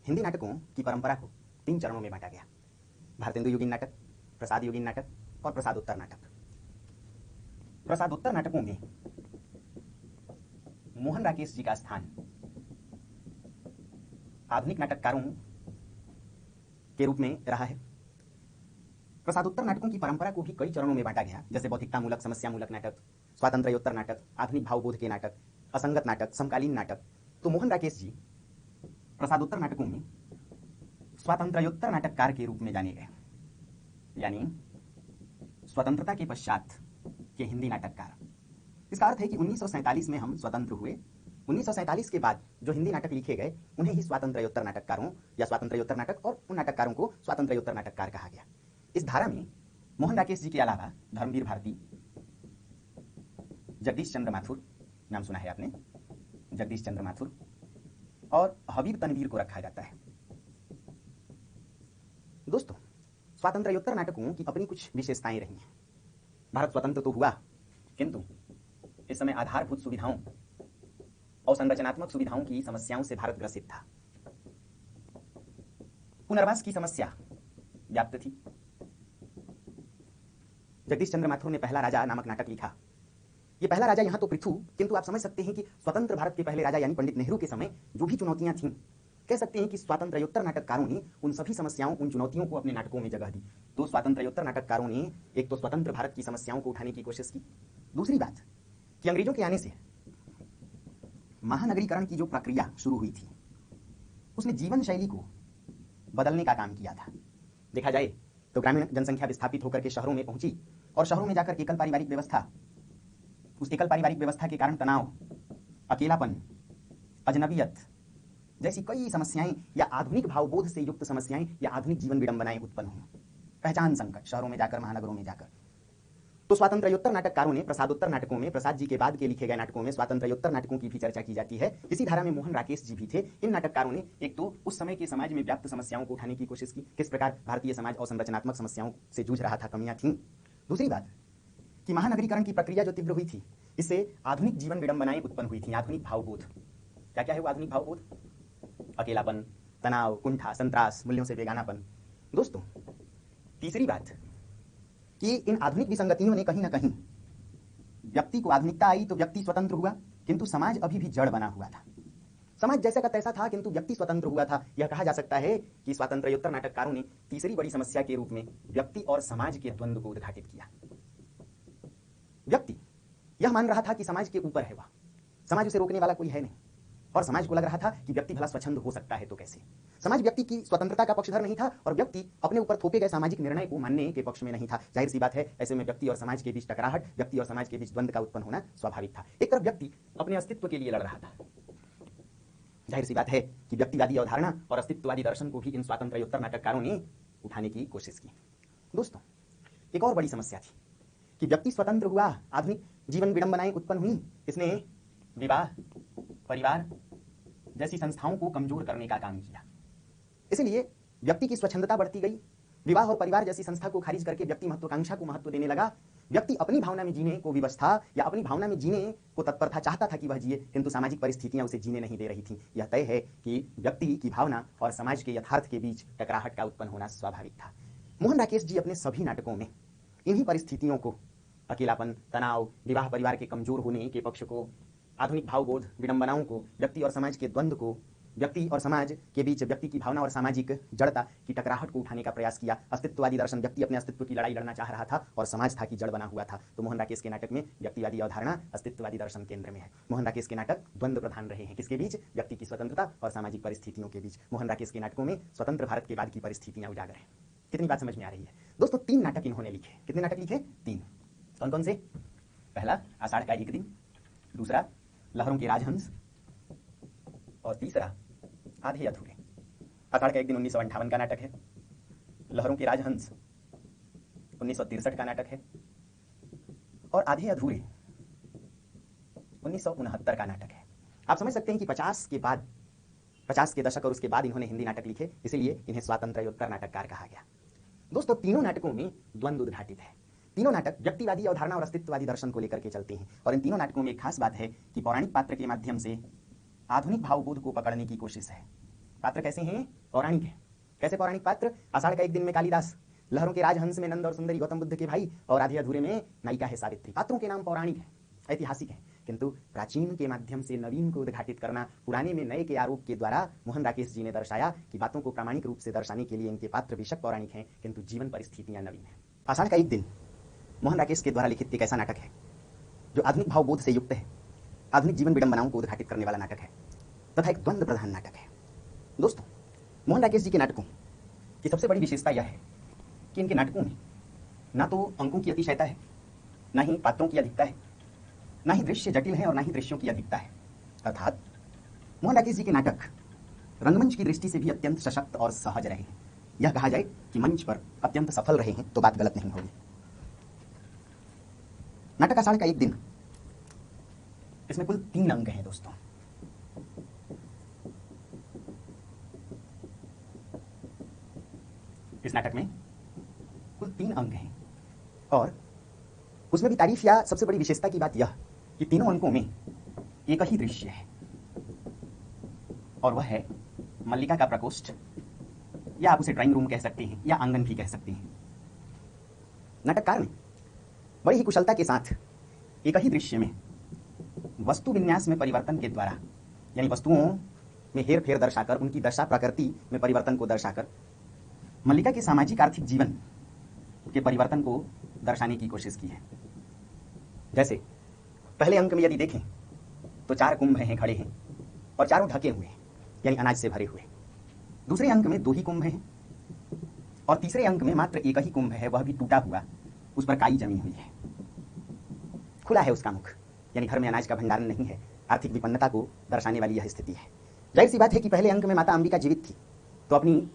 हिंदी नाटकों की परंपरा को 3 चरणों में बांटा गया। भारतेंदु युगीन नाटक, प्रसाद युगीन नाटक और प्रसादोत्तर नाटक। प्रसादोत्तर नाटकों में मोहन राकेश जी का स्थान आधुनिक नाटककारों के रूप में रहा है। प्रसादोत्तर नाटकों की परंपरा को भी कई चरणों में बांटा गया, जैसे बौद्धिकतामूलक, समस्यामूलक नाटक, स्वातंत्र्योत्तर नाटक, आधुनिक भावबोध के नाटक, असंगत नाटक, समकालीन नाटक। तो मोहन राकेश जी प्रसादोत्तर नाटकों में स्वातंत्र्योत्तर नाटककार के रूप में जाने गए, यानी स्वतंत्रता के पश्चात के हिंदी नाटककार। इसका अर्थ है कि 1947 में हम स्वतंत्र हुए। 1947 के बाद जो हिंदी नाटक लिखे गए उन्हें ही स्वातंत्र्योत्तर नाटककारों या स्वातंत्र्योत्तर नाटक और उन नाटककारों को स्वातंत्र्योत्तर नाटककार कहा गया। इस धारा में मोहन राकेश जी के अलावा धर्मवीर भारती, जगदीश चंद्र माथुर, नाम सुना है आपने, जगदीश चंद्र माथुर, और हबीब तनवीर को रखा जाता है। दोस्तों, स्वातंत्र्योत्तर नाटकों की अपनी कुछ विशेषताएं रही हैं। भारत स्वतंत्र तो हुआ, किंतु इस समय आधारभूत सुविधाओं और संरचनात्मक सुविधाओं की समस्याओं से भारत ग्रसित था। पुनर्वास की समस्या व्याप्त थी। जगदीश चंद्र माथुर ने पहला राजा नामक नाटक लिखा। ये पहला राजा यहाँ तो पृथु, किंतु आप समझ सकते हैं कि स्वतंत्र भारत के पहले राजा यानी पंडित नेहरू के समय जो भी चुनौतियां थीं, कह सकते हैं कि स्वातंत्र्योत्तर नाटककारों ने उन सभी समस्याओं, उन चुनौतियों को अपने नाटकों में जगह दी। तो स्वातंत्र्योत्तर नाटककारों ने एक तो स्वतंत्र भारत की समस्याओं को उठाने की कोशिश की। दूसरी बात कि अंग्रेजों के आने से महानगरीकरण की जो प्रक्रिया शुरू हुई थी, उसने जीवन शैली को बदलने का काम किया था। देखा जाए तो ग्रामीण जनसंख्या विस्थापित होकर के शहरों में पहुंची और शहरों में जाकर एकल पारिवारिक व्यवस्था, उस एकल पारिवारिक व्यवस्था के कारण तनाव, अकेलापन, अजनबियत जैसी कई समस्याएं या आधुनिक भावबोध से युक्त समस्याएं या आधुनिक जीवन विडंबनाएं उत्पन्न हुई। पहचान संकट शहरों में जाकर, महानगरों में जाकर। तो स्वातंत्र्योत्तर नाटककारों ने प्रसादोत्तर नाटकों में, प्रसाद जी के बाद के लिखे गए नाटकों में स्वातंत्र्योत्तर नाटकों की भी चर्चा की जाती है। इसी धारा में मोहन राकेश जी भी थे। इन नाटककारों ने एक तो उस समय के समाज में व्याप्त समस्याओं को उठाने की कोशिश की, किस प्रकार भारतीय समाज और संरचनात्मक समस्याओं से जूझ रहा था, कमियां थीं। दूसरी बात कि महानगरीकरण की प्रक्रिया जो तीव्र हुई थी, इससे आधुनिक जीवन विडंबनाएं उत्पन्न हुई थी। आधुनिक भावबोध क्या क्या है वो आधुनिक भावबोध? अकेलापन, तनाव, कुंठा, संत्रास, मूल्यों से बेगानापन। दोस्तों, तीसरी बात कि इन आधुनिक विसंगतियों ने कहीं ना कहीं व्यक्ति को, आधुनिकता आई तो व्यक्ति स्वतंत्र हुआ, किंतु समाज अभी भी जड़ बना हुआ था। समाज जैसा का तैसा था, किंतु व्यक्ति स्वतंत्र हुआ था। यह कहा जा सकता है कि स्वातंत्र्योत्तर नाटककारों ने तीसरी बड़ी समस्या के रूप में व्यक्ति और समाज के द्वंद्व को उद्घाटित किया। व्यक्ति यह मान रहा था कि समाज के ऊपर है वह, समाज उसे रोकने वाला कोई है नहीं, और समाज को लग रहा था कि व्यक्ति भला स्वच्छंद हो सकता है तो कैसे। समाज व्यक्ति की स्वतंत्रता का पक्षधर नहीं था और व्यक्ति अपने ऊपर थोपे गए सामाजिक निर्णय को मानने के पक्ष में नहीं था। जाहिर सी बात है, ऐसे में व्यक्ति और समाज के बीच टकराहट, व्यक्ति और समाज के बीच द्वंद्व का उत्पन्न होना स्वाभाविक था। एक तरफ व्यक्ति अपने अस्तित्व के लिए लड़ रहा था। जाहिर सी बात है कि व्यक्तिवादी अवधारणा और अस्तित्ववादी दर्शन को भी इन स्वातंत्र्योत्तर नाटककारों ने उठाने की कोशिश की। दोस्तों, एक और बड़ी समस्या थी कि व्यक्ति स्वतंत्र हुआ, आधुनिक जीवन विडंबनाएं उत्पन्न हुई, इसने विवाह, परिवार जैसी संस्थाओं को कमजोर करने का काम किया। इसलिए व्यक्ति की स्वच्छंदता बढ़ती गई। विवाह और परिवार जैसी संस्था को खारिज करके व्यक्ति महत्वाकांक्षा को महत्व देने लगा। व्यक्ति अपनी भावना में जीने को विवश था या अपनी भावना में जीने को तत्पर था, चाहता था कि वह जिए, किंतु सामाजिक परिस्थितियां उसे जीने नहीं दे रही थी। यह तय है कि व्यक्ति की भावना और समाज के यथार्थ के बीच टकराहट का उत्पन्न होना स्वाभाविक था। मोहन राकेश जी अपने सभी नाटकों में इन्हीं परिस्थितियों को, अकेलापन, तनाव, विवाह परिवार के कमजोर होने के पक्ष को, आधुनिक भावबोध, विडंबनाओं को, व्यक्ति और समाज के द्वंद्व को, व्यक्ति और समाज के बीच व्यक्ति की भावना और सामाजिक जड़ता की टकराहट को उठाने का प्रयास किया। अस्तित्ववादी दर्शन, व्यक्ति अपने अस्तित्व की लड़ाई लड़ना चाह रहा था और समाज था कि जड़ बना हुआ था। तो मोहन राकेश के नाटक में व्यक्तिवादी अवधारणा, अस्तित्ववादी दर्शन केंद्र में है। मोहन राकेश के नाटक द्वंद्व प्रधान रहे हैं। किसके बीच? व्यक्ति की स्वतंत्रता और सामाजिक परिस्थितियों के बीच। मोहन राकेश के नाटकों में स्वतंत्र भारत के बाद की परिस्थितियां उजागर हैं। कितनी बात समझ में आ रही है? दोस्तों, 3 नाटक इन्होंने लिखे। कितने नाटक लिखे? 3। कौन कौन से? पहला आषाढ़ का एक दिन, दूसरा लहरों के राजहंस, और तीसरा आधे अधूरे। आषाढ़ का एक दिन 1958 का नाटक है, लहरों के राजहंस 1963 का नाटक है, और आधे अधूरे 1969 का नाटक है। आप समझ सकते हैं कि 50 के बाद, 50 के दशक और उसके बाद इन्होंने हिंदी नाटक लिखे, इसीलिए इन्हें स्वातंत्र्योत्तर नाटककार कहा गया। दोस्तों, तीनों नाटकों में द्वंद्व उद्घाटित है। तीनों नाटक व्यक्तिवादी अवधारणा और अस्तित्ववादी दर्शन को लेकर के चलते हैं। और इन तीनों नाटकों में एक खास बात है कि पौराणिक पात्र के माध्यम से आधुनिक भावबोध को पकड़ने की कोशिश है। पात्र कैसे हैं? पौराणिक है। कैसे पौराणिक पात्र? आषाढ़ का एक दिन में कालिदास, लहरों के राजहंस में नंद और सुंदरी गौतम बुद्ध के भाई, और आधे अधूरे में नायिका है सावित्री। पात्रों के नाम पौराणिक है, ऐतिहासिक है, किंतु प्राचीन के माध्यम से नवीन को उद्घाटित करना, पुराने में नए के आरोप के द्वारा मोहन राकेश जी ने दर्शाया कि बातों को प्रामाणिक रूप से दर्शाने के लिए इनके पात्र बेशक पौराणिक हैं, किंतु जीवन परिस्थितियां नवीन हैं। आषाढ़ का एक दिन मोहन राकेश के द्वारा लिखित एक ऐसा नाटक है जो आधुनिक भावबोध से युक्त है, आधुनिक जीवन विडंबनाओं को उद्घाटित करने वाला नाटक है, तथा एक द्वंद्व प्रधान नाटक है। दोस्तों, मोहन राकेश जी के नाटकों की सबसे बड़ी विशेषता यह है कि इनके नाटकों में ना तो अंकों की अतिशयता है, ना ही पात्रों की अधिकता है, ना ही दृश्य जटिल है और ना ही दृश्यों की अधिकता है। अर्थात मोहन राकेश जी के नाटक रंगमंच की दृष्टि से भी अत्यंत सशक्त और सहज रहे हैं। यह कहा जाए कि मंच पर अत्यंत सफल रहे हैं तो बात गलत नहीं होगी। नाटक आषाढ़ का एक दिन, इसमें कुल 3 अंक हैं दोस्तों। इस नाटक में कुल 3 अंक हैं और उसमें भी तारीफ या सबसे बड़ी विशेषता की बात यह कि तीनों अंकों में एक ही दृश्य है, और वह है मल्लिका का प्रकोष्ठ, या आप उसे ड्राइंग रूम कह सकते हैं या आंगन भी कह सकते हैं। नाटककार ने बड़ी ही कुशलता के साथ एक ही दृश्य में वस्तु विन्यास में परिवर्तन के द्वारा, यानी वस्तुओं में हेर फेर दर्शाकर, उनकी दशा प्रकृति में परिवर्तन को दर्शाकर मल्लिका के सामाजिक आर्थिक जीवन के परिवर्तन को दर्शाने की कोशिश की है। जैसे पहले अंक में यदि देखें तो 4 कुंभ हैं, खड़े हैं और चारों ढके हुए हैं, यानी अनाज से भरे हुए। दूसरे अंक में 2 ही कुंभ हैं और तीसरे अंक में मात्र एक ही कुंभ है, वह भी टूटा हुआ, उस पर काई जमी हुई है, खुला है उसका मुख, यानी घर में अनाज का भंडारण नहीं है। आर्थिक विपन्नता को दर्शाने वाली यह स्थिति है। जाहिर सी बात है कि पहले अंक में माता अंबिका जीवित थी, तो अपनी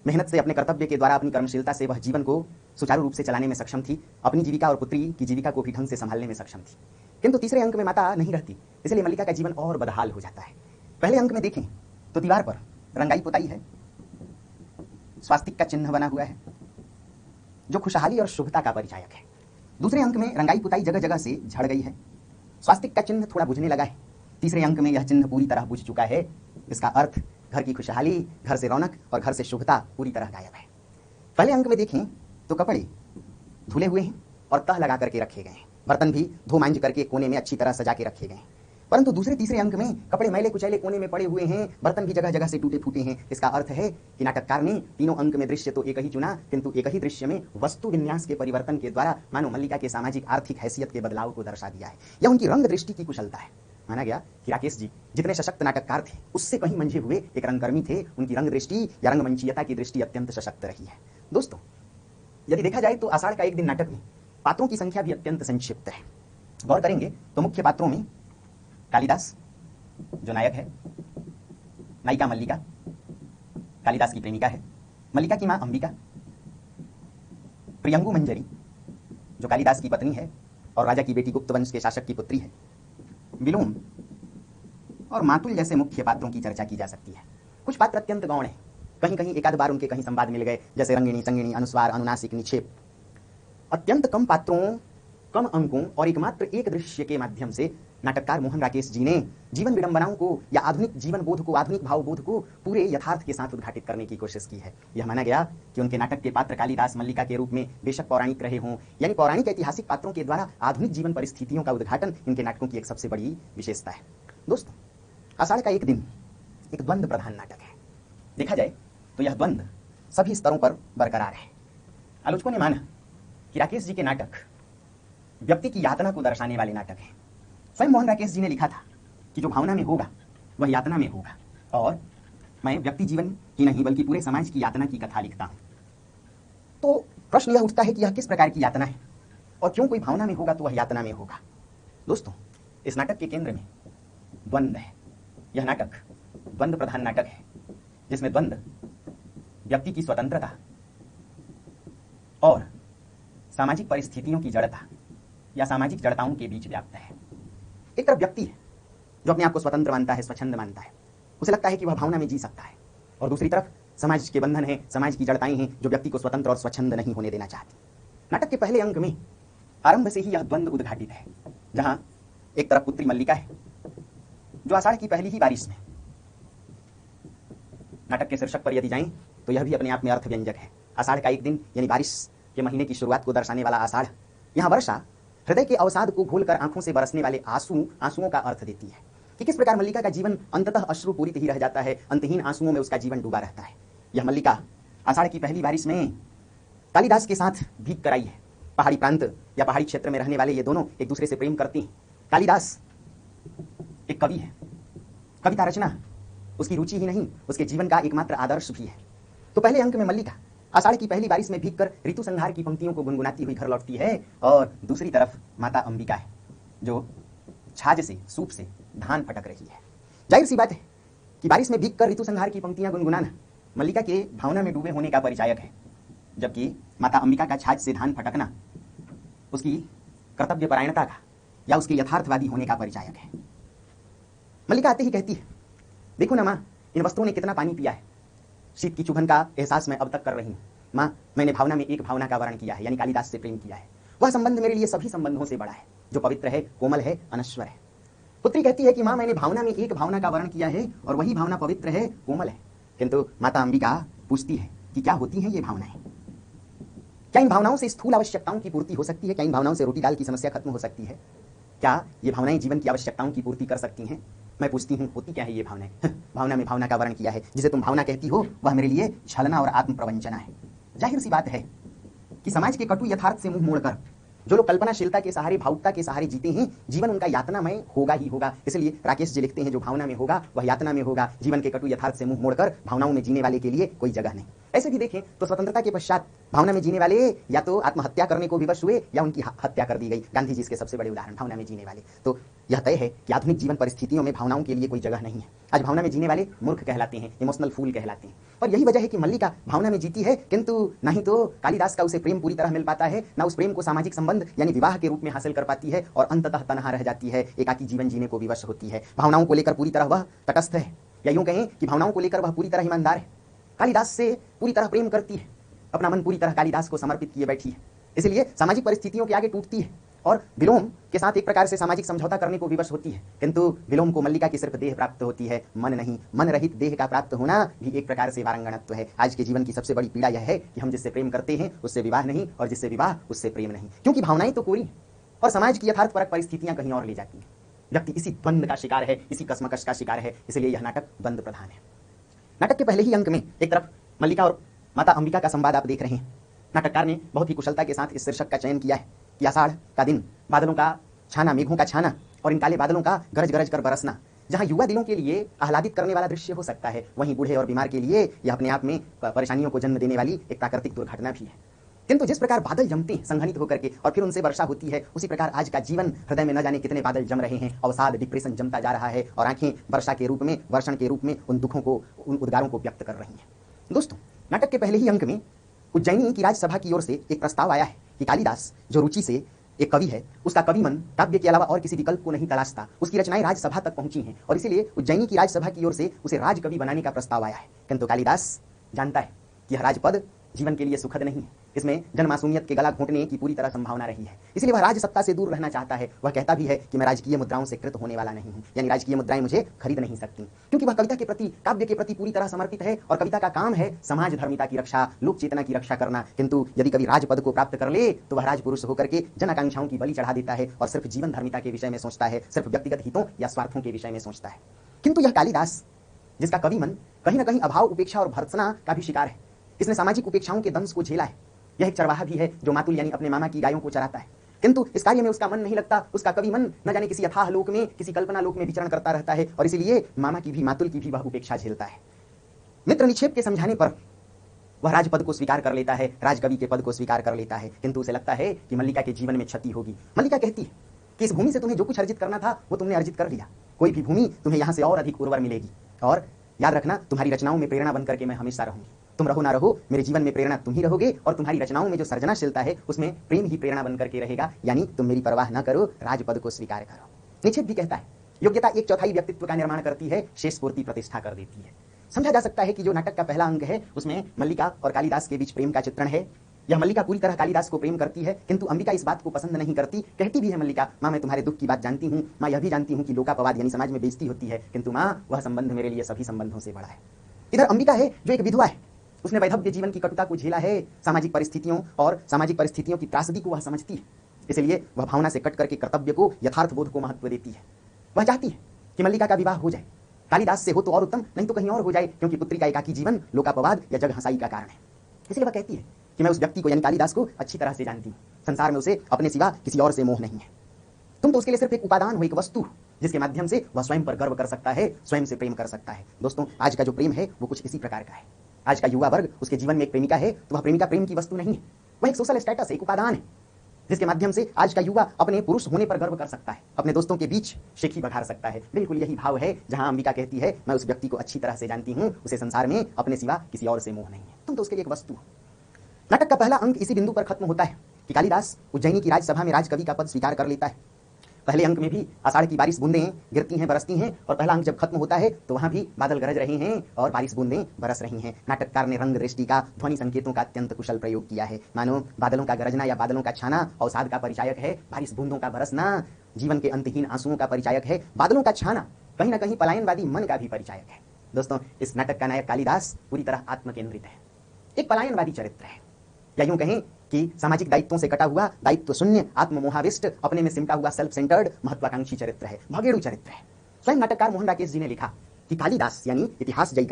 मेहनत से, अपने कर्तव्य के द्वारा, अपनी कर्मशीलता से वह जीवन को सुचारू रूप से चलाने में सक्षम थी, अपनी जीविका और पुत्री की जीविका को भी ढंग से संभालने में सक्षम थी। किंतु तीसरे अंक में माता नहीं रहती, इसलिए मल्लिका का जीवन और बदहाल हो जाता है। पहले अंक में देखें तो दीवार पर रंगाई पुताई है, स्वास्तिक का चिन्ह बना हुआ है जो खुशहाली और शुभता का परिचायक है। दूसरे अंक में रंगाई पुताई जगह जगह से झड़ गई है, स्वास्तिक का चिन्ह थोड़ा बुझने लगा है। तीसरे अंक में यह चिन्ह पूरी तरह बुझ चुका है। इसका अर्थ घर की खुशहाली, घर से रौनक और घर से शुभता पूरी तरह गायब है। पहले अंक में देखें तो कपड़े धुले हुए हैं और तह लगा करके रखे गए हैं, बर्तन भी धो मांझ करके कोने में अच्छी तरह सजा के रखे गए हैं। परंतु दूसरे तीसरे अंक में कपड़े मैले कुचैले कोने में पड़े हुए हैं, बर्तन भी जगह जगह से टूटे फूटे हैं। इसका अर्थ है कि नाटककार ने तीनों अंक में दृश्य तो एक ही चुना, किंतु एक ही दृश्य में वस्तु विन्यास के परिवर्तन के द्वारा मानो मल्लिका के सामाजिक आर्थिक हैसियत के बदलाव को दर्शा दिया है। यह उनकी रंग दृष्टि की कुशलता है। माना गया कि राकेश जी जितने सशक्त नाटककार थे, उससे कहीं मंझे हुए एक रंगकर्मी थे। उनकी रंग दृष्टि या रंगमंचीयता की दृष्टि अत्यंत सशक्त रही है। दोस्तों, यदि देखा जाए तो आषाढ़ का एक दिन नाटक में पात्रों की संख्या भी अत्यंत संक्षिप्त है। गौर करेंगे तो मुख्य पात्रों में कालिदास जो नायक है, नायिका मल्लिका, कालिदास की प्रेमिका है, मल्लिका की मां अंबिका, प्रियंगु मंजरी जो कालिदास की पत्नी है और राजा की बेटी गुप्त वंश के शासक की पुत्री है, विलोम और मातुल जैसे मुख्य पात्रों की चर्चा की जा सकती है। कुछ पात्र अत्यंत गौण हैं, कहीं कहीं एकाध बार उनके कहीं संवाद मिल गए, जैसे रंगिणी, संगिणी, अनुस्वार, अनुनासिक, निक्षेप। अत्यंत कम पात्रों, कम अंकों और एकमात्र एक दृश्य के माध्यम से नाटककार मोहन राकेश जी ने जीवन विडंबनाओं को या आधुनिक जीवन बोध को, आधुनिक भावबोध को पूरे यथार्थ के साथ उद्घाटित करने की कोशिश की है। यह माना गया कि उनके नाटक के पात्र कालिदास मल्लिका के रूप में बेशक पौराणिक रहे हों, यानी पौराणिक ऐतिहासिक पात्रों के द्वारा आधुनिक जीवन परिस्थितियों का उद्घाटन इनके नाटकों की एक सबसे बड़ी विशेषता है। दोस्तों, आषाढ़ का एक दिन एक द्वंद्व प्रधान नाटक है। देखा जाए तो यह द्वंद्व सभी स्तरों पर बरकरार है। आलोचकों ने माना कि राकेश जी के नाटक व्यक्ति की यातना को दर्शाने वाले नाटक हैं। स्वयं मोहन राकेश जी ने लिखा था कि जो भावना में होगा वह यातना में होगा, और मैं व्यक्ति जीवन की नहीं बल्कि पूरे समाज की यातना की कथा लिखता हूं। तो प्रश्न यह उठता है कि यह किस प्रकार की यातना है और क्यों कोई भावना में होगा तो वह यातना में होगा। दोस्तों, इस नाटक के केंद्र में द्वंद्व है। यह नाटक द्वंद्व प्रधान नाटक है, जिसमें द्वंद्व व्यक्ति की स्वतंत्रता और सामाजिक परिस्थितियों की जड़ता या सामाजिक जड़ताओं के बीच व्याप्त है। एक तरफ व्यक्ति है जो अपने आप को स्वतंत्र मानता है, स्वच्छंद मानता है, उसे लगता है कि वह भावना में जी सकता है, और दूसरी तरफ समाज के बंधन है, समाज की जड़ताएं हैं जो व्यक्ति को स्वतंत्र और स्वच्छंद नहीं होने देना चाहती। नाटक के पहले अंक में आरंभ से ही यह द्वंद्व उद्घाटित है, जहां एक तरफ पुत्री मल्लिका है जो आषाढ़ की पहली ही बारिश में नाटक के शीर्षक पर यदि जाएं तो यह भी अपने आप में अर्थ व्यंजक है। आषाढ़ का एक दिन यानी बारिश के महीने की शुरुआत को दर्शाने वाला आषाढ़, यहाँ वर्षा हृदय के अवसाद को घोलकर आंखों से बरसने वाले आंसुओं का अर्थ देती है कि किस प्रकार मल्लिका का जीवन अंततः अश्रुपूरित ही रह जाता है, अंतहीन आंसुओं में उसका जीवन डूबा रहता है। यह मल्लिका आषाढ़ की पहली बारिश में कालिदास के साथ भीग कर आई है। पहाड़ी प्रांत या पहाड़ी क्षेत्र में रहने वाले ये दोनों एक दूसरे से प्रेम करते हैं। कालिदास एक कवि है, कविता रचना उसकी रुचि ही नहीं, उसके जीवन का एकमात्र आदर्श भी है। तो पहले अंक में मल्लिका आषाढ़ की पहली बारिश में भीगकर ऋतु संहार की पंक्तियों को गुनगुनाती हुई घर लौटती है, और दूसरी तरफ माता अंबिका है जो छाछ से, सूप से धान फटक रही है। जाहिर सी बात है कि बारिश में भीगकर ऋतु संहार की पंक्तियां गुनगुनाना मल्लिका के भावना में डूबे होने का परिचायक है, जबकि माता अंबिका का छाछ से धान फटकना उसकी कर्तव्यपरायणता का या उसके यथार्थवादी होने का परिचायक है। मल्लिका आते ही कहती है, देखो ना माँ, इन वस्त्रों ने कितना पानी पिया है, शीत की चुभन का एहसास मैं अब तक कर रही हूँ। माँ, मैंने भावना में एक भावना का वर्ण किया है, यानी कालिदास से प्रेम किया है। वह संबंध मेरे लिए सभी संबंधों से बड़ा है, जो पवित्र है, कोमल है, अनश्वर है। पुत्री कहती है कि माँ, मैंने भावना में एक भावना का वर्ण किया है और वही भावना पवित्र है, कोमल है। किंतु माता अंबिका पूछती है कि क्या होती हैं ये भावनाएं? क्या इन भावनाओं से स्थूल आवश्यकताओं की पूर्ति हो सकती है? क्या इन भावनाओं से रोटी दाल की समस्या खत्म हो सकती है? क्या ये भावनाएं जीवन की आवश्यकताओं की पूर्ति कर सकती हैं? मैं पूछती हूँ, होती क्या है ये भावनाएं? भावना में भावना का वर्ण किया है, जिसे तुम भावना कहती हो वह मेरे लिए छलना और आत्म प्रवंचना है। जाहिर सी बात है कि समाज के कटु यथार्थ से मुंह मोड़कर जो लोग कल्पनाशीलता के सहारे, भावुकता के सहारे जीते हैं, जीवन उनका यातनामय होगा ही होगा। इसलिए राकेश जी लिखते हैं, जो भावना में होगा वह यातना में होगा। जीवन के कटु यथार्थ से मुंह मोड़कर भावनाओं में जीने वाले के लिए कोई जगह नहीं। ऐसे भी देखें तो स्वतंत्रता के पश्चात भावना में जीने वाले या तो आत्महत्या करने को विवश हुए या उनकी हत्या कर दी गई। गांधी जी इसके सबसे बड़े उदाहरण, भावना में जीने वाले। तो यह तय है कि आधुनिक जीवन परिस्थितियों में भावनाओं के लिए कोई जगह नहीं है। आज भावना में जीने वाले मूर्ख कहलाते हैं, इमोशनल फूल कहलाते हैं। और यही वजह है कि मल्लिका भावना में जीती है, किंतु नहीं तो कालिदास का उसे प्रेम पूरी तरह मिल पाता है, ना उस प्रेम को सामाजिक संबंध यानी विवाह के रूप में हासिल कर पाती है, और अंततः तनहा रह जाती है, एकाकी जीवन जीने को विवश होती है। भावनाओं को लेकर पूरी तरह वह तटस्थ है, या यूं कहें कि भावनाओं को लेकर वह पूरी तरह ईमानदार है। कालिदास से पूरी तरह प्रेम करती है, अपना मन पूरी तरह कालिदास को समर्पित किए बैठी है। इसलिए सामाजिक परिस्थितियों के आगे टूटती है और विलोम के साथ एक प्रकार से सामाजिक समझौता करने को विवश होती है। किंतु विलोम को मल्लिका की सिर्फ देह प्राप्त होती है, मन नहीं। मन रहित देह का प्राप्त होना भी एक प्रकार से वारंगणत्व है। आज के जीवन की सबसे बड़ी पीड़ा यह है कि हम जिससे प्रेम करते हैं उससे विवाह नहीं, और जिससे विवाह उससे प्रेम नहीं, क्योंकि भावनाएं तो कोरी और समाज की यथार्थपरक परिस्थितियां कहीं और ले जाती हैं। व्यक्ति इसी द्वंद्व का शिकार है, इसी कसमकश का शिकार है। इसलिए यह नाटक द्वंद्व प्रधान है। नाटक के पहले ही अंक में एक तरफ मल्लिका और माता अंबिका का संवाद आप देख रहे हैं। नाटककार ने बहुत ही कुशलता के साथ इस शीर्षक का चयन किया है कि आषाढ़ का दिन, बादलों का छाना, मेघों का छाना और इन काले बादलों का गरज गरज कर बरसना। जहां युवा दिलों के लिए आह्लादित करने वाला दृश्य हो सकता है, वहीं बूढ़े और बीमार के लिए यह अपने आप में परेशानियों को जन्म देने वाली एक प्राकृतिक दुर्घटना भी है। किंतु जिस प्रकार बादल जमते हैं संघनित होकर के और फिर उनसे वर्षा होती है, उसी प्रकार आज का जीवन, हृदय में न जाने कितने बादल जम रहे हैं। अवसाद, डिप्रेशन जमता जा रहा है और आंखें वर्षा के रूप में, वर्षण के रूप में उन दुखों को, उन उद्गारों को व्यक्त कर रही हैं। दोस्तों, नाटक के पहले ही अंक में उज्जैनी की राजसभा की ओर से एक प्रस्ताव आया है कि कालिदास जो रुचि से एक कवि है, उसका कवि मन काव्य के अलावा और किसी विकल्प को नहीं तलाशता। उसकी रचनाएं राजसभा तक पहुंची हैं और इसीलिए उज्जैनी की राजसभा की ओर से उसे राजकवि बनाने का प्रस्ताव आया है। किंतु कालिदास जानता है कि यह राजपद जीवन के लिए सुखद नहीं है, इसमें जनमासूमियत के गला घोंटने की पूरी तरह संभावना रही है। इसलिए वह राज सत्ता से दूर रहना चाहता है। वह कहता भी है कि मैं राजकीय मुद्राओं से कृत होने वाला नहीं हूं, यानी राजकीय मुद्राएं मुझे खरीद नहीं सकती, क्योंकि वह कविता के प्रति, काव्य के प्रति पूरी तरह समर्पित है और कविता का काम है समाज धर्मिता की रक्षा, लोक चेतना की रक्षा करना। किंतु यदि कवि राजपद को प्राप्त कर ले तो वह राजपुरुष होकर के जन आकांक्षाओं की बलि चढ़ा देता है और सिर्फ जीवन धर्मिता के विषय में सोचता है, सिर्फ व्यक्तिगत हितों या स्वार्थों के विषय में सोचता है। किंतु यह कालिदास, जिसका कवि मन कहीं न कहीं अभाव, उपेक्षा और भर्त्सना का भी शिकार है, इसने सामाजिक उपेक्षाओं के दंश को झेला है। यह एक चरवाहा भी है जो मातुल यानी अपने मामा की गायों को चराता है, किंतु इस कार्य में उसका मन नहीं लगता। उसका कवि मन न जाने किसी अथाह लोक में, किसी कल्पना लोक में विचरण करता रहता है और इसीलिए मामा की भी, मातुल की भी वह उपेक्षा झेलता है। मित्र निक्षेप के समझाने पर वह राजपद को स्वीकार कर लेता है, राजकवि के पद को स्वीकार कर लेता है, किंतु उसे लगता है कि मल्लिका के जीवन में क्षति होगी। मल्लिका कहती है कि इस भूमि से तुम्हें जो कुछ अर्जित करना था वो तुमने अर्जित कर लिया। कोई भी भूमि तुम्हें यहाँ से और अधिक उर्वर मिलेगी, और याद रखना, तुम्हारी रचनाओं में प्रेरणा बनकर के मैं हमेशा रहूंगी। तुम रहो ना रहो, मेरे जीवन में प्रेरणा तुम ही रहोगे और तुम्हारी रचनाओं में जो सर्जनाशीलता है उसमें प्रेम ही प्रेरणा बनकर के रहेगा। यानी तुम मेरी परवाह न करो, राजपद को स्वीकार करो। निक्षेप भी कहता है योग्यता 1/4 व्यक्तित्व का निर्माण करती है, शेष पूर्ति प्रतिष्ठा कर देती है। समझा जा सकता है कि जो नाटक का पहला अंग है उसमें मल्लिका और कालिदास के बीच प्रेम का चित्रण है। यह मल्लिका पूरी तरह कालिदास को प्रेम करती है, किंतु अंबिका इस बात को पसंद नहीं करती। कहती भी है मल्लिका, माँ मैं तुम्हारे दुख की बात जानती हूँ, माँ यह भी जानती हूँ कि लोकापवाद यानी समाज में बेइज्जती होती है, किंतु माँ वह संबंध मेरे लिए सभी संबंधों से बड़ा है। इधर अंबिका है जो एक विधवा है, उसने वैधव्य जीवन की कटुता को झेला है, सामाजिक परिस्थितियों और सामाजिक परिस्थितियों की त्रासदी को वह समझती है, इसलिए वह भावना से कट करके कर्तव्य को, यथार्थ बोध को महत्व देती है। वह चाहती है कि मल्लिका का विवाह हो जाए, कालिदास से हो तो और उत्तम, नहीं तो कहीं और हो जाए, क्योंकि पुत्री का एकाकी जीवन लोकापवाद या जग हंसाई का कारण है। इसलिए वह कहती है कि मैं उस व्यक्ति को यानी कालिदास को अच्छी तरह से जानती हूँ, संसार में उसे अपने सिवा किसी और से मोह नहीं है। तुम तो उसके लिए सिर्फ एक उपादान हो, एक वस्तु, जिसके माध्यम से वह स्वयं पर गर्व कर सकता है, स्वयं से प्रेम कर सकता है। दोस्तों, आज का जो प्रेम है वो कुछ इसी प्रकार का है। आज का युवा वर्ग, उसके जीवन में एक प्रेमिका है तो वह प्रेमिका प्रेम की वस्तु नहीं है, वह एक सोशल स्टेटस, एक उपादान है, जिसके माध्यम से आज का युवा अपने पुरुष होने पर गर्व कर सकता है, अपने दोस्तों के बीच शेखी बघार सकता है। बिल्कुल यही भाव है जहां अंबिका कहती है मैं उस व्यक्ति को अच्छी तरह से जानती हूं, उसे संसार में अपने सिवा किसी और से मोह नहीं है। तुम तो उसके लिए एक वस्तु हो। नाटक का पहला अंक इसी बिंदु पर खत्म होता है कि कालिदास उज्जैनी की राजसभा में राजकवि का पद स्वीकार कर लेता है। पहले अंक में भी आषाढ़ की बारिश बूंदें गिरती हैं, बरसती हैं, और पहला अंक जब खत्म होता है तो वहां भी बादल गरज रहे हैं और बारिश बूंदें बरस रही हैं। नाटककार ने रंग दृष्टि का, ध्वनि संकेतों का अत्यंत कुशल प्रयोग किया है। मानो बादलों का गरजना या बादलों का छाना अवसाद का परिचायक है, बारिश बूंदों का बरसना जीवन के अंतहीन आंसुओं का परिचायक है, बादलों का छाना कहीं ना कहीं पलायनवादी मन का भी परिचायक है। दोस्तों, इस नाटक का नायक कालिदास पूरी तरह आत्मकेंद्रित है, एक पलायनवादी चरित्र है, या यूं कहें कि सामाजिक दायित्वों से कटा हुआ, दायित्व शून्य, आत्ममोहाविष्ट, अपने में सिमटा हुआ, सेल्फ सेंटर्ड, महत्वाकांक्षी चरित्र है, भगेड़ू चरित्र है। स्वयं नाटककार मोहन राकेश जी ने लिखा कि कालिदास यानी इतिहास जयी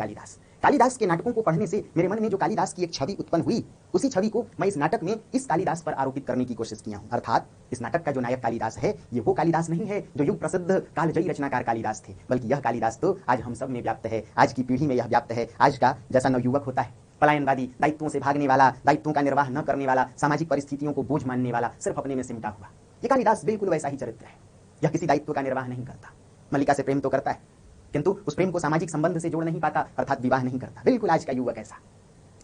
कालिदास के नाटकों को पढ़ने से मेरे मन में जो कालिदास की एक छवि उत्पन्न हुई, उसी छवि को मैं इस नाटक में इस कालिदास पर आरोपित करने की कोशिश किया हूं। अर्थात इस नाटक का जो नायक कालिदास है, ये वो कालिदास नहीं है जो युग प्रसिद्ध कालजयी रचनाकार कालिदास थे, बल्कि यह कालिदास तो आज हम सब में व्याप्त है, आज की पीढ़ी में यह व्याप्त है। आज का जैसा नवयुवक होता है, पलायनवादी, दायित्वों से भागने वाला, दायित्वों का निर्वाह न करने वाला, सामाजिक परिस्थितियों को बोझ मानने वाला, सिर्फ अपने में सिमटा हुआ, ये कालिदास बिल्कुल वैसा ही चरित्र है। यह किसी दायित्व का निर्वाह नहीं करता, मल्लिका से प्रेम तो करता है, किंतु उस प्रेम को सामाजिक संबंध से जोड़ नहीं पाता, अर्थात विवाह नहीं करता। बिल्कुल आज का युवक ऐसा,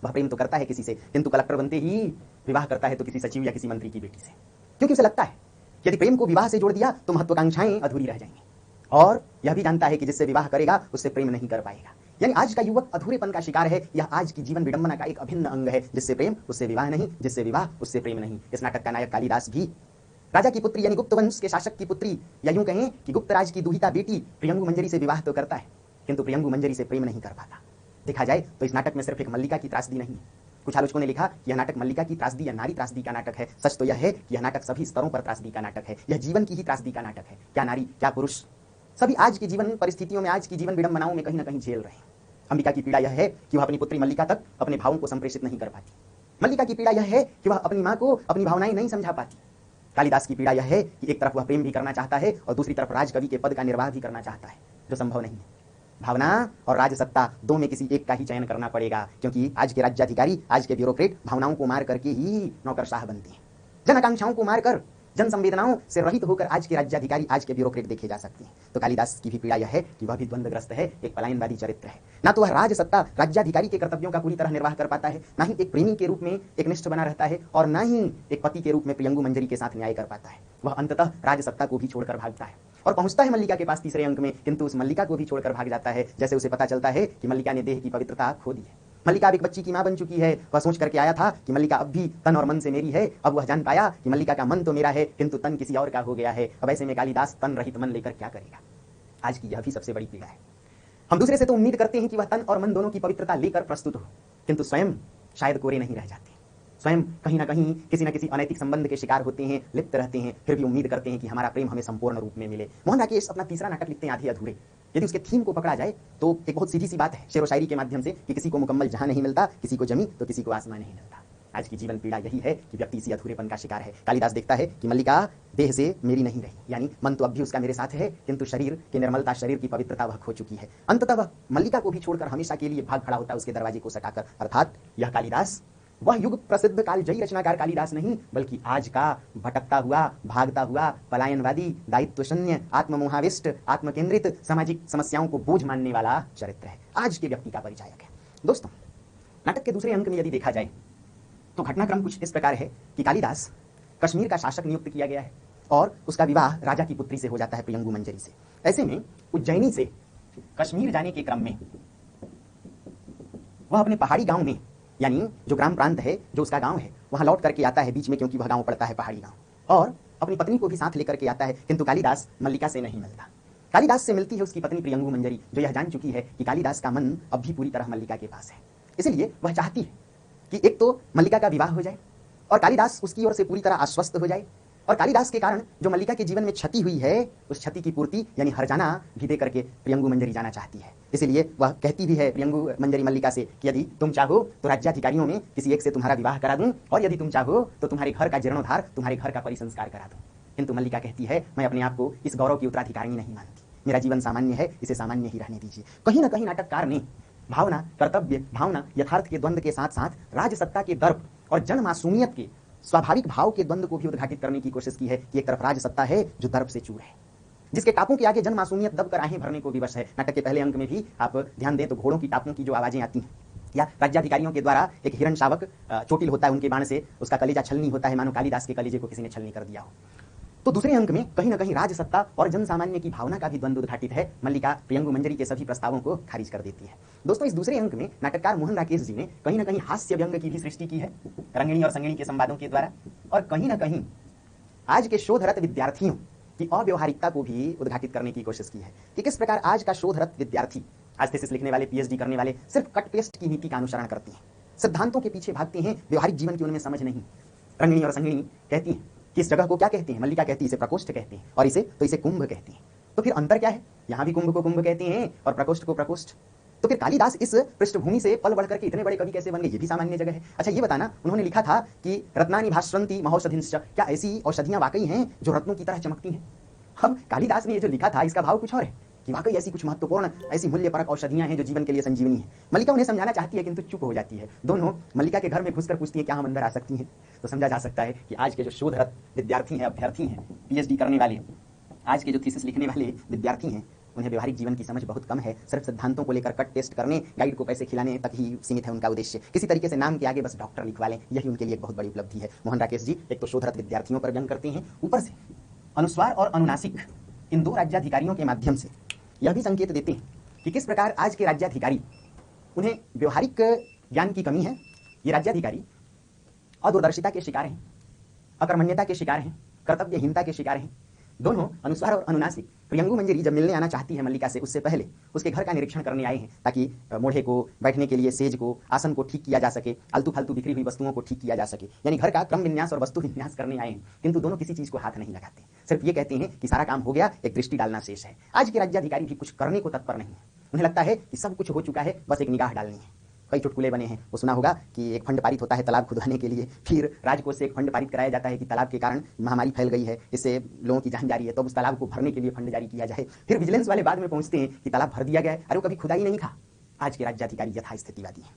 वह प्रेम तो करता है किसी से, किंतु कलेक्टर बनते ही विवाह करता है तो किसी सचिव या किसी मंत्री की बेटी से, क्योंकि उसे लगता है यदि प्रेम को विवाह से जोड़ दिया तो महत्वाकांक्षाएं अधूरी रह जाएंगी, और यह भी जानता है कि जिससे विवाह करेगा उससे प्रेम नहीं कर पाएगा। यानी आज का युवक अधूरेपन का शिकार है। यह आज की जीवन विडंबना का एक अभिन्न अंग है, जिससे प्रेम उससे विवाह नहीं, जिससे विवाह उससे प्रेम नहीं। इस नाटक का नायक कालिदास भी राजा की पुत्री यानी गुप्त वंश के शासक की पुत्री, या यूं कहें कि गुप्त राज की दुहिता बेटी प्रियंगु मंजरी से विवाह तो करता है, किंतु प्रियंगु मंजरी से प्रेम नहीं कर पाता। देखा जाए तो इस नाटक में सिर्फ एक मल्लिका की त्रासदी नहीं है। कुछ आलोचकों ने लिखा यह नाटक मल्लिका की त्रासदी या नारी त्रासदी का नाटक है। सच तो यह है कि यह नाटक सभी स्तरों पर त्रासदी का नाटक है, यह जीवन की ही त्रासदी का नाटक है। क्या नारी, क्या पुरुष, सभी आज की जीवन परिस्थितियों में, आज की जीवन विडंबनाओं में कहीं ना कहीं झेल रहे हैं। अंबिका की पीड़ा यह है कि वह अपनी पुत्री मल्लिका तक अपने भावों को संप्रेषित नहीं कर पाती। मल्लिका की पीड़ा यह है कि वह अपनी मां को अपनी भावनाएं नहीं समझा पाती। कालिदास की पीड़ा यह है कि एक तरफ वह प्रेम भी करना चाहता है और दूसरी तरफ राजकवि के पद का निर्वाह भी करना चाहता है, जो संभव नहीं है। भावना और राजसत्ता, दो में किसी एक का ही चयन करना पड़ेगा, क्योंकि आज के राज्याधिकारी, आज के ब्यूरोक्रेट भावनाओं को मार करके ही नौकरशाह बनते हैं। जन आकांक्षाओं को मारकर, जन संवेदनाओं से रहित होकर आज के राज्याधिकारी, आज के ब्यूरोक्रेट देखे जा सकते हैं। तो कालिदास की भी पीड़ा यह है कि वह भी द्वंद्वग्रस्त है, एक पलायनवादी चरित्र है। ना तो वह राजसत्ता, राज्याधिकारी के कर्तव्यों का पूरी तरह निर्वाह कर पाता है, ना ही एक प्रेमी के रूप में एक निष्ठ बना रहता है, और ना ही एक पति के रूप में प्रियंगु मंजरी के साथ न्याय कर पाता है। वह अंततः राजसत्ता को भी छोड़कर भागता है और पहुंचता है मल्लिका के पास तीसरे अंक में, किंतु उस मल्लिका को भी छोड़कर भाग जाता है जैसे उसे पता चलता है कि मल्लिका ने देह की पवित्रता खो दी है। मल्लिका अब एक बच्ची की मां बन चुकी है। वह सोच करके आया था कि मल्लिका अब भी तन और मन से मेरी है, अब वह जान पाया कि मल्लिका का मन तो मेरा है किंतु तन किसी और का हो गया है। अब ऐसे में कालिदास तन रहित मन लेकर क्या करेगा? आज की यह भी सबसे बड़ी पीड़ा है। हम दूसरे से तो उम्मीद करते हैं कि वह तन और मन दोनों की पवित्रता लेकर प्रस्तुत हो, किंतु स्वयं शायद कोरे नहीं रह जाते, स्वयं कहीं ना कहीं किसी न किसी अनैतिक संबंध के शिकार होते हैं, लिप्त रहते हैं, फिर भी उम्मीद करते हैं कि हमारा प्रेम हमें संपूर्ण रूप में मिले। मोहन राकेश अपना तीसरा नाटक लिखते हैं आधे अधूरे। यदि उसके थीम को पकड़ा जाए तो एक बहुत सीधी सी बात है शेर व शायरी के माध्यम से कि किसी को मुकम्मल जहां नहीं मिलता, किसी को जमी तो किसी को आसमान नहीं मिलता। आज की जीवन पीड़ा यही है कि व्यक्ति इसी अधूरेपन का शिकार है। कालिदास देखता है कि मल्लिका देह से मेरी नहीं रही, यानी मन तो अब भी उसका मेरे साथ है, किंतु शरीर की निर्मलता, शरीर की पवित्रता वह खो चुकी है। अंततः वह मल्लिका को भी छोड़कर हमेशा के लिए भाग खड़ा होता है उसके दरवाजे को सटाकर। अर्थात यह कालिदास वह युग प्रसिद्ध कालजयी रचनाकार कालिदास नहीं, बल्कि आज का भटकता हुआ, भागता हुआ, पलायनवादी, दायित्व शून्य, आत्ममोहाविष्ट, आत्मकेंद्रित, सामाजिक समस्याओं को बोझ मानने वाला चरित्र है, आज के व्यक्ति का परिचायक है। दोस्तों, नाटक के दूसरे अंक में यदि देखा जाए तो घटनाक्रम कुछ इस प्रकार है कि कालिदास कश्मीर का शासक नियुक्त किया गया है और उसका विवाह राजा की पुत्री से हो जाता है, प्रियंगु मंजरी से। ऐसे में उज्जैनी से कश्मीर जाने के क्रम में वह अपने पहाड़ी गांव में, यानी जो ग्राम प्रांत है, जो उसका गांव है, वहां लौट करके आता है बीच में, क्योंकि वह गांव पड़ता है पहाड़ी गांव, और अपनी पत्नी को भी साथ लेकर के आता है, किंतु कालिदास मल्लिका से नहीं मिलता। कालिदास से मिलती है उसकी पत्नी प्रियंगु मंजरी, जो यह जान चुकी है कि कालिदास का मन अब भी पूरी तरह मल्लिका के पास है। इसलिए वह चाहती है कि एक तो मल्लिका का विवाह हो जाए और कालिदास उसकी ओर से पूरी तरह आश्वस्त हो जाए, और कालिदास के कारण जो मल्लिका के जीवन में क्षति हुई है उस क्षति की पूर्ति यानी हर्जाना भी दे करके प्रियंगु मंजरी जाना चाहती है। इसलिए वह कहती भी है प्रियंगु मंजरी मल्लिका से कि यदि तुम चाहो तो राज्याधिकारियों में किसी एक से तुम्हारा विवाह करा दूं, और यदि तुम चाहो तो तुम्हारे घर का जीर्णोद्धार, तुम्हारे घर का परिसंस्कार करा दूं। किंतु मल्लिका कहती है मैं अपने आप को इस गौरव की उत्तराधिकारिणी नहीं मानती, मेरा जीवन सामान्य है, इसे सामान्य ही रहने दीजिए। कहीं ना कहीं नाटककार ने भावना, कर्तव्य भावना, यथार्थ के द्वंद्व के साथ साथ राजसत्ता के दर्प और जनमासूमियत के स्वाभाविक भाव के द्वंद्व को भी उद्घाटित करने की कोशिश की है कि एक तरफ राजसत्ता है जो दर्प से चूर है, जिसके टापों के आगे जनमासूमियत दबकर आहें भरने को विवश है। नाटक के पहले अंक में भी आप ध्यान दें तो घोड़ों की टापों की जो आवाजें आती हैं, या राज्याधिकारियों के द्वारा एक हिरण शावक चोटिल होता है, उनके बाण से उसका कलेजा छलनी होता है, मानो कालिदास के कलेजे को किसी ने छलनी कर दिया हो। तो दूसरे अंक में कहीं ना कहीं राजसत्ता और जनसामान्य की भावना का भी द्वंद्व उद्घाटित है। मल्लिका प्रियंगु मंजरी के सभी प्रस्तावों को खारिज कर देती है। दोस्तों, इस दूसरे अंक में नाटककार मोहन राकेश जी ने कहीं ना कहीं हास्य व्यंग की भी सृष्टि की है रंगिणी और संगिणी के संवादों के द्वारा, और कहीं ना कहीं आज के शोधरत विद्यार्थियों की अव्यवहारिकता को भी उद्घाटित करने की कोशिश की है कि किस प्रकार आज का शोधरत विद्यार्थी, आज थीसिस लिखने वाले, पीएचडी करने वाले सिर्फ कट पेस्ट की नीति का अनुसरण करते हैं, सिद्धांतों के पीछे भागते हैं, व्यवहारिक जीवन की उनमें समझ नहीं। रंगिणी और संगिणी कहती हैं कि इस जगह को क्या कहते हैं, मल्लिका कहती है इसे प्रकोष्ठ कहते हैं, और इसे कुंभ कहते हैं। तो फिर अंतर क्या है? यहाँ भी कुंभ को कुंभ कहते हैं और प्रकोष्ठ को प्रकोष्ठ। तो फिर कालिदास इस पृष्ठभूमि से पल बढ़ करके इतने बड़े कवि कैसे बन गए? ये भी सामान्य जगह है। अच्छा ये बताना, उन्होंने लिखा था कि रत्नानि भास्वन्ति महौषधिंश्च, क्या ऐसी औषधियां वाकई हैं जो रत्नों की तरह चमकती हैं? हम कालिदास ने ये जो लिखा था इसका भाव कुछ और है कि वाकई ऐसी कुछ महत्वपूर्ण, ऐसी मूल्यपरक औषधियां हैं जो जीवन के लिए संजीवनी है। मल्लिका उन्हें समझाना चाहती है किंतु चुप हो जाती है। दोनों मल्लिका के घर में घुसकर पूछती है क्या हम अंदर आ सकती हैं? तो समझा जा सकता है कि आज के जो शोधरत विद्यार्थी हैं, अभ्यर्थी हैं, पीएचडी करने वाले, आज के जो थीसिस लिखने वाले विद्यार्थी हैं, उन्हें व्यवहारिक जीवन की समझ बहुत कम है। सिर्फ सिद्धांतों को लेकर कट टेस्ट करने, गाइड को पैसे खिलाने तक ही सीमित है उनका उद्देश्य। किसी तरीके से नाम के आगे बस डॉक्टर लिखवा लें, यही उनके लिए एक बहुत बड़ी उपलब्धि है। मोहन राकेश जी एक तो शोधरत विद्यार्थियों पर व्यंग करते हैं, ऊपर से अनुस्वार और अनुनासिक इन दो राज्याधिकारियों के माध्यम से यह भी संकेत देते हैं कि किस प्रकार आज के राज्याधिकारी, उन्हें व्यवहारिक ज्ञान की कमी है। ये राज्याधिकारी अदूरदर्शिता के शिकार हैं, अकर्मण्यता के शिकार हैं, कर्तव्यहीनता के शिकार हैं। दोनों अनुस्वार और अनुनासिक प्रियंगु मंजरी जब मिलने आना चाहती है मल्लिका से, उससे पहले उसके घर का निरीक्षण करने आए हैं ताकि मोढ़े को, बैठने के लिए सेज को, आसन को ठीक किया जा सके, आलतू फालतू बिखरी हुई वस्तुओं को ठीक किया जा सके, यानी घर का क्रम विन्यास और वस्तु विन्यास करने आए हैं। किंतु दोनों किसी चीज को हाथ नहीं लगाते, सिर्फ ये कहते हैं कि सारा काम हो गया, एक दृष्टि डालना शेष है। आज के राज्याधिकारी भी कुछ करने को तत्पर नहीं है, उन्हें लगता है कि सब कुछ हो चुका है, बस एक निगाह डालनी है। कई चुटकुले बने हैं, वो सुना होगा कि एक फंड पारित होता है तालाब खुदवाने के लिए, फिर राजकोष से एक फंड पारित कराया जाता है कि तालाब के कारण महामारी फैल गई है, इससे लोगों की जान जा रही है, तो उस तालाब को भरने के लिए फंड जारी किया जाए। फिर विजिलेंस वाले बाद में पहुंचते हैं कि तालाब भर दिया गया है, अरे वो कभी खुदाई नहीं था। आज के राज्याधिकारी यथास्थितिवादी हैं।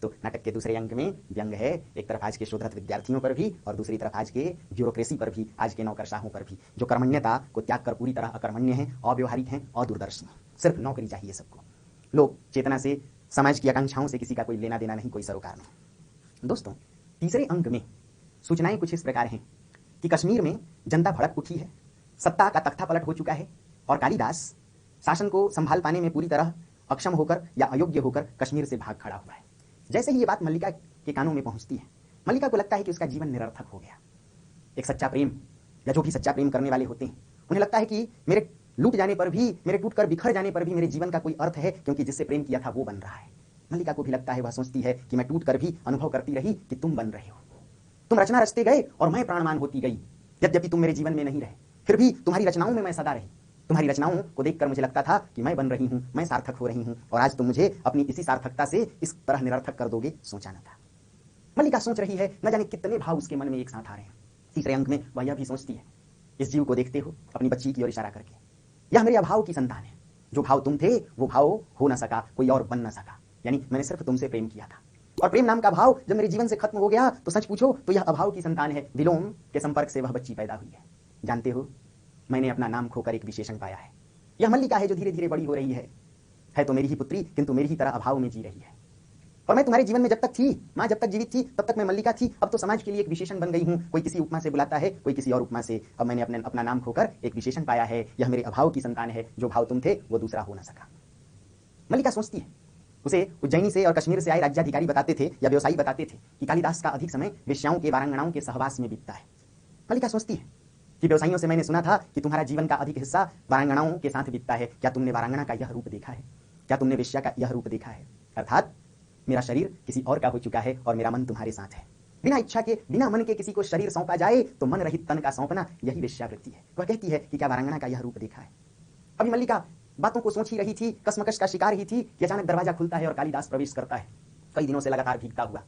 तो नाटक के दूसरे अंक में व्यंग है एक तरफ आज के शोधरत विद्यार्थियों पर भी, और दूसरी तरफ आज के ब्यूरोक्रेसी पर भी, आज के नौकरशाहों पर भी, जो कर्मण्यता को त्याग कर पूरी तरह अकर्मण्य हैं, अव्यवहारिक हैं, अदूरदर्शी हैं। सिर्फ नौकरी चाहिए सबको, लोग चेतना से, समाज की आकांक्षाओं से किसी का कोई लेना देना नहीं, कोई सरोकार नहीं। दोस्तों, तीसरे अंक में सूचनाएं कुछ इस प्रकार हैं कि कश्मीर में जनता भड़क उठी है, सत्ता का तख्ता पलट हो चुका है, और कालिदास शासन को संभाल पाने में पूरी तरह अक्षम होकर या अयोग्य होकर कश्मीर से भाग खड़ा हुआ है। जैसे ही ये बात मल्लिका के कानों में पहुंचती है, मल्लिका को लगता है कि उसका जीवन निरर्थक हो गया। एक सच्चा प्रेम, या जो भी सच्चा प्रेम करने वाले होते हैं, उन्हें लगता है कि मेरे लूट जाने पर भी, मेरे टूटकर बिखर जाने पर भी मेरे जीवन का कोई अर्थ है, क्योंकि जिससे प्रेम किया था वो बन रहा है। मल्लिका को भी लगता है, वह सोचती है कि मैं टूट कर भी अनुभव करती रही कि तुम बन रहे हो, तुम रचना रचते गए और मैं प्राणवान होती गई। यद्यपि तुम मेरे जीवन में नहीं रहे, फिर भी तुम्हारी रचनाओं में मैं सदा रही। तुम्हारी रचनाओं को देखकर मुझे लगता था कि मैं बन रही हूँ, मैं सार्थक हो रही हूँ, और आज तुम मुझे अपनी इसी सार्थकता से इस तरह निरर्थक कर दोगे, सोचा न था। मल्लिका सोच रही है, न जाने कितने भाव उसके मन में एक साथ आ रहे हैं। तीसरे अंक में वह यह भी सोचती है, इस जीव को देखते हो, अपनी बच्ची की ओर इशारा करके, यह मेरे अभाव की संतान है। जो भाव तुम थे वो भाव हो न सका, कोई और बन न सका, यानी मैंने सिर्फ तुमसे प्रेम किया था, और प्रेम नाम का भाव जब मेरे जीवन से खत्म हो गया तो सच पूछो तो यह अभाव की संतान है। विलोम के संपर्क से वह बच्ची पैदा हुई है। जानते हो, मैंने अपना नाम खोकर एक विशेषण पाया है। यह मल्लिका है जो धीरे धीरे बड़ी हो रही है तो मेरी ही पुत्री, किंतु मेरी ही तरह अभाव में जी रही है। और मैं तुम्हारे जीवन में जब तक थी, माँ जब तक जीवित थी, तब तक मैं मल्लिका थी। अब तो समाज के लिए एक विशेषण बन गई हूँ। कोई किसी उपमा से बुलाता है, कोई किसी और उपमा से। अब मैंने अपना नाम खोकर एक विशेषण पाया है। यह मेरे अभाव की संतान है। जो भाव तुम थे वो दूसरा हो न सका। मल्लिका सोचती है, उसे उज्जैनी से और कश्मीर से आए राज्याधिकारी बताते थे या व्यवसायी बताते थे कि कालिदास का अधिक समय वेश्याओं के, वारांगनाओं के सहवास में बीतता है। मल्लिका सोचती है कि व्यवसायियों से मैंने सुना था कि तुम्हारा जीवन का अधिक हिस्सा वारांगनाओं के साथ बीतता है। क्या तुमने वारांगना का यह रूप देखा है? क्या तुमने वेश्या का यह रूप देखा है? अर्थात मेरा शरीर किसी और का हो चुका है और मेरा मन तुम्हारे साथ है। बिना इच्छा के, बिना मन के किसी को शरीर सौंपा जाए तो मन रहित तन का सौंपना, यही वेश्यावृत्ति है। वह कहती है कि क्या वारांगना का यह रूप देखा है? अभी मल्लिका बातों को सोच ही रही थी, कसमकश का शिकार ही थी कि अचानक दरवाजा खुलता है और कालिदास प्रवेश करता है। कई दिनों से लगातार भीगता हुआ,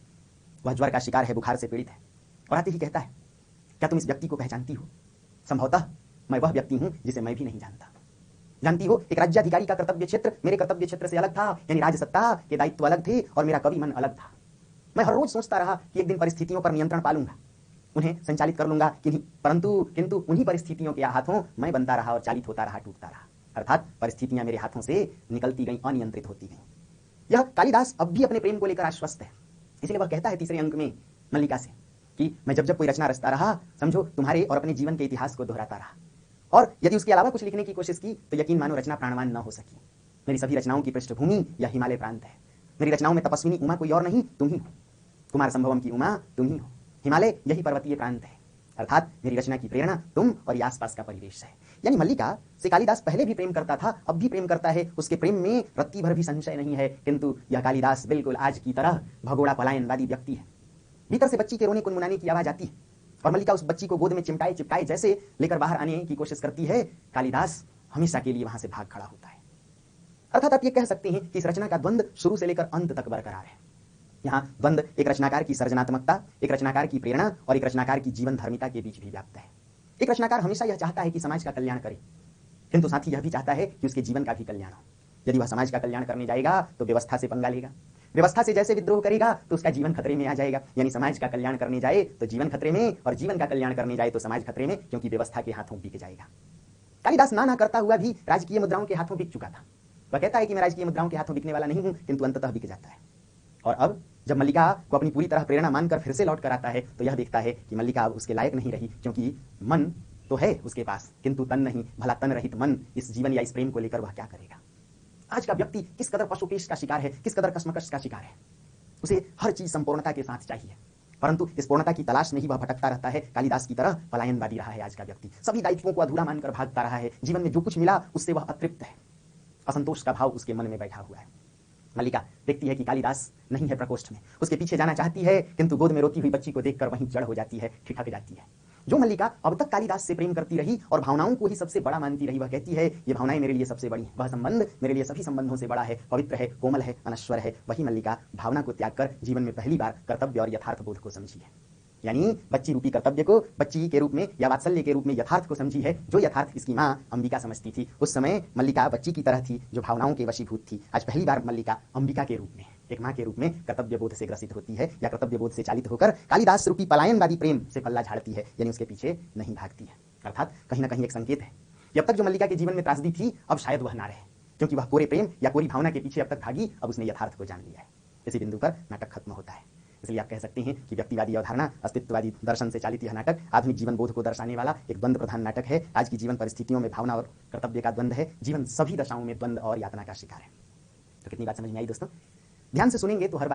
वह ज्वर का शिकार है, बुखार से पीड़ित है, और आते ही कहता है, क्या तुम इस व्यक्ति को पहचानती हो? संभवतः मैं वह व्यक्ति हूं जिसे मैं भी नहीं जानता। जानती हो, एक राज्याधिकारी का कर्तव्य क्षेत्र मेरे कर्तव्य क्षेत्र से अलग था, यानी राजसत्ता के दायित्व अलग थे और मेरा कवि मन अलग था। मैं हर रोज सोचता रहा कि एक दिन परिस्थितियों पर नियंत्रण पालूंगा, उन्हें संचालित कर लूंगा, किंतु उन्हीं परिस्थितियों के हाथों मैं बनता रहा और चालित होता रहा, टूटता रहा। अर्थात परिस्थितियां मेरे हाथों से निकलती गई, अनियंत्रित होती गई। यह कालिदास अब भी अपने प्रेम को लेकर आश्वस्त है। इसलिए वह कहता है तीसरे अंक में मल्लिका से कि मैं जब जब कोई रचना रचता रहा, समझो तुम्हारे और अपने जीवन के इतिहास को दोहराता रहा, और यदि उसके अलावा कुछ लिखने की कोशिश की तो यकीन मानो रचना प्राणवान न हो सकी। मेरी सभी रचनाओं की पृष्ठभूमि यह हिमालय प्रांत है। मेरी रचनाओं में तपस्विनी उमा कोई और नहीं, तुम ही हो। कुमार संभवम की उमा तुम ही हो। हिमालय यही पर्वतीय प्रांत है। अर्थात मेरी रचना की प्रेरणा तुम और ये आसपास का परिवेश है। यानी मल्लिका से कालिदास पहले भी प्रेम करता था, अब भी प्रेम करता है। उसके प्रेम में रत्ती भर भी संशय नहीं है। किंतु यह कालिदास बिल्कुल आज की तरह भगोड़ा पलायनवादी व्यक्ति है। भीतर से बच्ची के रोने कुनमुनाने की आवाज आती है और मल्लिका उस बच्ची को गोद में चिपकाए चिपकाए जैसे लेकर बाहर आने की कोशिश करती है। कालिदास हमेशा के लिए वहां से भाग खड़ा होता है। अर्थात आप ये कह सकते हैं कि इस रचना का द्वंद्व शुरू से लेकर अंत तक बरकरार है। यहाँ द्वंद्व एक रचनाकार की सर्जनात्मकता, एक रचनाकार की प्रेरणा और एक रचनाकार की जीवन धर्मिता के बीच भी व्याप्त है। एक रचनाकार हमेशा यह चाहता है कि समाज का कल्याण करे, किंतु साथ ही यह भी चाहता है कि उसके जीवन का भी कल्याण हो। यदि वह समाज का कल्याण करने जाएगा तो व्यवस्था से पंगा लेगा, व्यवस्था से जैसे विद्रोह करेगा तो उसका जीवन खतरे में आ जाएगा। यानी समाज का कल्याण करने जाए तो जीवन खतरे में, और जीवन का कल्याण करने जाए तो समाज खतरे में, क्योंकि व्यवस्था के हाथों बिक जाएगा। कालिदास ना करता हुआ भी राजकीय मुद्राओं के हाथों बिक चुका था। वह कहता है कि मैं राजकीय मुद्राओं के हाथों बिकने वाला नहीं हूं, किंतु अंततः बिक जाता है। और अब जब मल्लिका को अपनी पूरी तरह प्रेरणा मानकर फिर से लौट कर आता है तो यह देखता है कि मल्लिका अब उसके लायक नहीं रही, क्योंकि मन तो है उसके पास किंतु तन नहीं। भला तन रहित मन इस जीवन या इस प्रेम को लेकर वह क्या करेगा? आज का व्यक्ति किस कदर पशुपेश का शिकार है, किस कदर कसमकश का शिकार है। उसे हर चीज संपूर्णता के साथ चाहिए, परंतु इस पूर्णता की तलाश में ही वह भटकता रहता है। कालिदास की तरह पलायनवादी रहा है आज का व्यक्ति। सभी दायित्वों को अधूरा मानकर भागता रहा है। जीवन में जो कुछ मिला उससे वह अतृप्त है। असंतोष का भाव उसके मन में बैठा हुआ है। मल्लिका देखती है कि कालिदास नहीं है प्रकोष्ठ में, उसके पीछे जाना चाहती है, किंतु गोद में रोती हुई बच्ची को देखकर वहीं जड़ हो जाती है, ठिठक जाती है। जो मल्लिका अब तक कालिदास से प्रेम करती रही और भावनाओं को ही सबसे बड़ा मानती रही, वह कहती है ये भावनाएं मेरे लिए सबसे बड़ी हैं, वह संबंध मेरे लिए सभी संबंधों से बड़ा है, पवित्र है, कोमल है, अनश्वर है। वही मल्लिका भावना को त्याग कर जीवन में पहली बार कर्तव्य और यथार्थ बोध को समझी है। यानी बच्ची रूपी कर्तव्य को बच्ची के रूप में या वात्सल्य के रूप में यथार्थ को समझी है, जो यथार्थ इसकी माँ अंबिका समझती थी। उस समय मल्लिका बच्ची की तरह थी जो भावनाओं के वशीभूत थी। आज पहली बार मल्लिका अंबिका के रूप में, एक माँ के रूप में कर्तव्य बोध से ग्रसित होती है या कर्तव्य बोध से चालित होकर कालिदास रूपी पलायनवादी प्रेम से पल्ला झाड़ती है, यानी उसके पीछे नहीं भागती है। अर्थात कहीं ना कहीं एक संकेत है कि अब तक जो मल्लिका के जीवन में त्रासदी थी अब शायद वह ना रहे, क्योंकि वह कोरे प्रेम या कोरी भावना के पीछे अब तक भागी, अब उसने यथार्थ को जान लिया है। इसी बिंदु पर नाटक खत्म होता है। इसलिए आप कह सकते हैं कि व्यक्तिवादी अवधारणा, अस्तित्ववादी दर्शन से चालित यह नाटक आधुनिक जीवन बोध को दर्शाने वाला एक द्वंद्व प्रधान नाटक है। आज की जीवन परिस्थितियों में भावना और कर्तव्य का द्वंद्व है। जीवन सभी दशाओं में द्वंद्व और यातना का शिकार है। तो कितनी बात समझ में आई दोस्तों? ध्यान से सुनेंगे तो हर